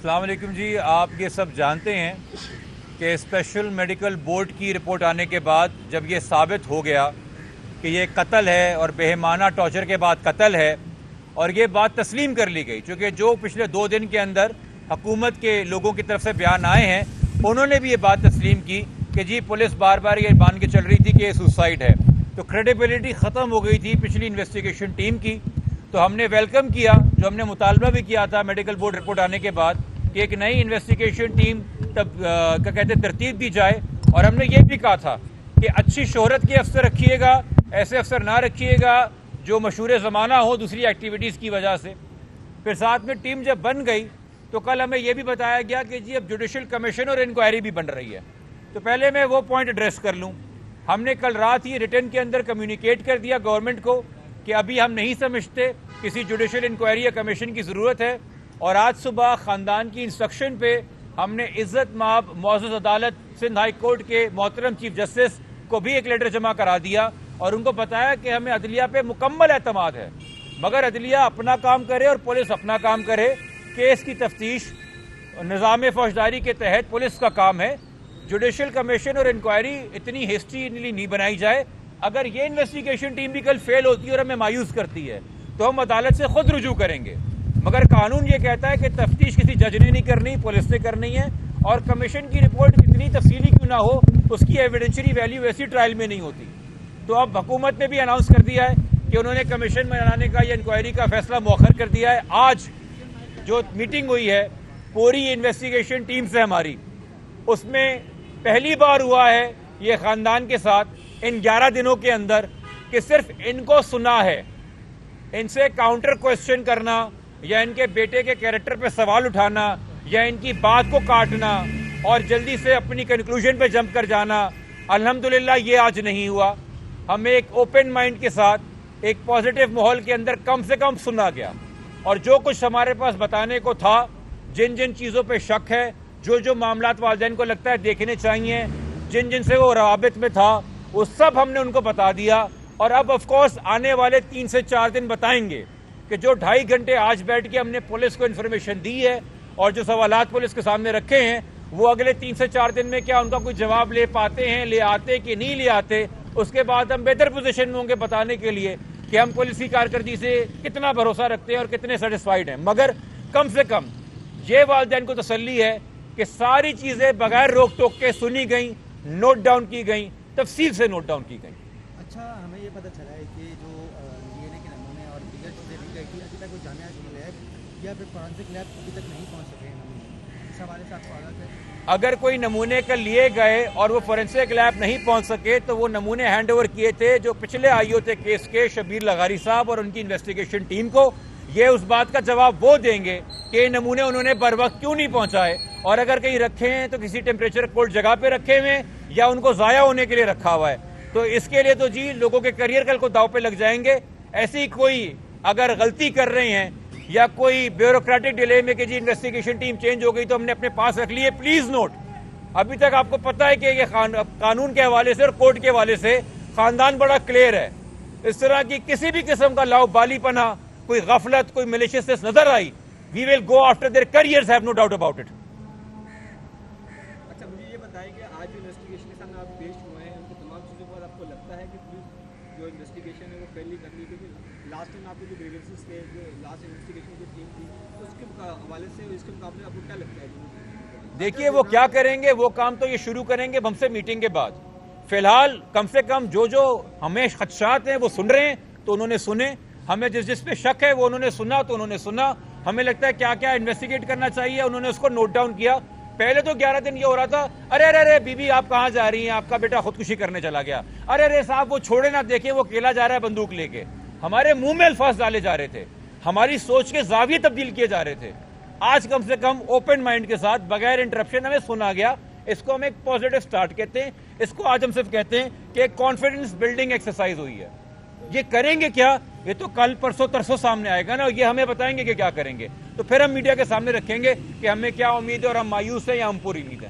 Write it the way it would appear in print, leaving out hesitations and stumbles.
السلام علیکم جی. آپ یہ سب جانتے ہیں کہ اسپیشل میڈیکل بورڈ کی رپورٹ آنے کے بعد جب یہ ثابت ہو گیا کہ یہ قتل ہے اور بہیمانہ ٹارچر کے بعد قتل ہے اور یہ بات تسلیم کر لی گئی، چونکہ جو پچھلے 2 دن کے اندر حکومت کے لوگوں کی طرف سے بیان آئے ہیں انہوں نے بھی یہ بات تسلیم کی کہ جی پولیس بار بار یہ مان کے چل رہی تھی کہ یہ سوسائڈ ہے، تو کریڈیبلٹی ختم ہو گئی تھی پچھلی انویسٹیگیشن ٹیم کی. تو ہم نے ویلکم کیا، جو ہم نے مطالبہ بھی کیا تھا میڈیکل بورڈ رپورٹ آنے کے بعد، کہ ایک نئی انویسٹیگیشن ٹیم ترتیب دی جائے. اور ہم نے یہ بھی کہا تھا کہ اچھی شہرت کے افسر رکھیے گا، ایسے افسر نہ رکھیے گا جو مشہور زمانہ ہو دوسری ایکٹیویٹیز کی وجہ سے. پھر ساتھ میں ٹیم جب بن گئی تو کل ہمیں یہ بھی بتایا گیا کہ جی اب جوڈیشل کمیشن اور انکوائری بھی بن رہی ہے. تو پہلے میں وہ پوائنٹ ایڈریس کر لوں. ہم نے کل رات ہی ریٹن کے اندر کمیونیکیٹ کر دیا گورنمنٹ کو کہ ابھی ہم نہیں سمجھتے کسی جوڈیشل انکوائری یا کمیشن کی ضرورت ہے. اور آج صبح خاندان کی انسٹرکشن پہ ہم نے عزت مآب معزز عدالت سندھ ہائی کورٹ کے محترم چیف جسٹس کو بھی ایک لیٹر جمع کرا دیا اور ان کو بتایا کہ ہمیں عدلیہ پہ مکمل اعتماد ہے، مگر عدلیہ اپنا کام کرے اور پولیس اپنا کام کرے. کیس کی تفتیش نظام فوجداری کے تحت پولیس کا کام ہے. جوڈیشل کمیشن اور انکوائری اتنی ہیسٹیلی نہیں بنائی جائے. اگر یہ انویسٹیگیشن ٹیم بھی کل فیل ہوتی ہے اور ہمیں مایوس کرتی ہے تو ہم عدالت سے خود رجوع کریں گے. مگر قانون یہ کہتا ہے کہ تفتیش کسی جج نے نہیں کرنی، پولیس نے کرنی ہے. اور کمیشن کی رپورٹ کتنی تفصیلی کیوں نہ ہو، اس کی ایویڈنشری ویلیو ایسی ٹرائل میں نہیں ہوتی. تو اب حکومت نے بھی اناؤنس کر دیا ہے کہ انہوں نے کمیشن بنانے کا یا انکوائری کا فیصلہ مؤخر کر دیا ہے. آج جو میٹنگ ہوئی ہے پوری انویسٹیگیشن ٹیم سے ہماری، اس میں پہلی بار ہوا ہے یہ خاندان کے ساتھ ان 11 دنوں کے اندر کہ صرف ان کو سنا ہے. ان سے کاؤنٹر کوسچن کرنا یا ان کے بیٹے کے کیریکٹر پہ سوال اٹھانا یا ان کی بات کو کاٹنا اور جلدی سے اپنی کنکلوژن پہ جمپ کر جانا، الحمدللہ یہ آج نہیں ہوا. ہمیں ایک اوپن مائنڈ کے ساتھ ایک پازیٹیو ماحول کے اندر کم سے کم سنا گیا اور جو کچھ ہمارے پاس بتانے کو تھا، جن جن چیزوں پہ شک ہے، جو معاملات والدین کو لگتا ہے دیکھنے چاہیے، جن سے وہ روابط میں تھا، وہ سب ہم نے ان کو بتا دیا. اور اب آف کورس آنے والے 3 سے 4 دن بتائیں گے کہ جو 2.5 گھنٹے آج بیٹھ کے ہم نے پولیس کو انفارمیشن دی ہے اور جو سوالات پولیس کے سامنے رکھے ہیں وہ اگلے 3 سے 4 دن میں کیا ان کا کوئی جواب لے پاتے ہیں، لے آتے کہ نہیں لے آتے. اس کے بعد ہم بہتر پوزیشن میں ہوں گے بتانے کے لیے کہ ہم پولیس کی کارکردگی سے کتنا بھروسہ رکھتے ہیں اور کتنے سیٹسفائیڈ ہیں. مگر کم سے کم یہ والدین کو تسلی ہے کہ ساری چیزیں بغیر روک ٹوک کے سنی گئیں، نوٹ ڈاؤن کی گئیں، تفصیل سے نوٹ ڈاؤن کی گئیں. اچھا، ہمیں یہ پتہ چلا ہے کہ جو ڈی این اے کے نمونے اور دیگر چیزیں لی گئی تھی ابھی تک وہ جامعہ لیب یا پھر فورینسک لیب ابھی تک نہیں پہنچ سکے نمونے، اس حوالے سے آپ کو آگاہ ہے؟ اگر کوئی نمونے کل لیے گئے اور وہ فورینسک لیب نہیں پہنچ سکے تو وہ نمونے ہینڈ اوور کیے تھے جو پچھلے آئیو تھے کیس کے شبیر لغاری صاحب اور ان کی انویسٹیگیشن ٹیم کو. یہ اس بات کا جواب وہ دیں گے کہ یہ نمونے انہوں نے بر وقت کیوں نہیں پہنچائے اور اگر کہیں رکھے ہیں تو کسی ٹیمپریچر کولڈ جگہ پہ رکھے ہوئے یا ان کو ضائع ہونے کے لیے رکھا ہوا ہے. تو اس کے لیے تو جی لوگوں کے کریئر کل کو داؤ پہ لگ جائیں گے. ایسی کوئی اگر غلطی کر رہے ہیں یا کوئی بیوروکریٹک ڈیلے میں کہ جی انویسٹیگیشن ٹیم چینج ہو گئی تو ہم نے اپنے پاس رکھ لی ہے، پلیز نوٹ ابھی تک آپ کو پتا ہے کہ یہ قانون کے حوالے سے اور کورٹ کے حوالے سے خاندان بڑا کلیئر ہے. اس طرح کی کسی بھی قسم کا لاؤ بالی پنا، کوئی غفلت، کوئی میلیشیسنس نظر آئی، we will go after their careers, have no doubt about it. اچھا، مجھے یہ بتائیں کہ آج جو انویسٹیگیشن کے سامنے آپ پیش ہوئے ہیں ان کو تمام چیزوں پر آپ کو لگتا ہے کہ پولیس جو انویسٹیگیشن ہے وہ فیل کر لی، کیونکہ لاسٹ ٹائم آپ کے جو گریوینسز تھے، جو لاسٹ انویسٹیگیشن کی ٹیم تھی، اس کے حوالے سے اس کے مقابلے آپ کو کیا لگتا ہے؟ دیکھیے وہ کیا کریں گے، وہ کام تو یہ شروع کریں گے ہم سے میٹنگ کے بعد. فی الحال کم سے کم جو ہمیں خدشات ہیں وہ سن رہے ہیں تو انہوں نے سنے، ہمیں جس پہ شک ہے وہ انہوں نے سنا تو انہوں نے سنا. ہمیں لگتا ہے کیا کیا انویسٹیگیٹ کرنا چاہیے انہوں نے اس کو نوٹ ڈاؤن کیا. پہلے تو 11 دن یہ ہو رہا تھا، ارے بی بی آپ کہاں جا رہی ہیں، آپ کا بیٹا خودکشی کرنے چلا گیا، ارے صاحب وہ چھوڑے نہ دیکھیں وہ اکیلا جا رہا ہے بندوق لے کے. ہمارے منہ میں الفاظ ڈالے جا رہے تھے، ہماری سوچ کے زاویے تبدیل کیے جا رہے تھے. آج کم سے کم اوپن مائنڈ کے ساتھ بغیر انٹرپشن ہمیں سنا گیا. اس کو ہم ایک پازیٹیو سٹارٹ کہتے ہیں. اس کو آج ہم صرف کہتے ہیں کہ ایک کانفیڈنس بلڈنگ ایکسرسائز ہوئی ہے. یہ کریں گے کیا، یہ تو کل پرسوں ترسوں سامنے آئے گا نا، یہ ہمیں بتائیں گے کہ کیا کریں گے تو پھر ہم میڈیا کے سامنے رکھیں گے کہ ہمیں کیا امید ہے اور ہم مایوس ہیں یا ہم پوری امید ہے.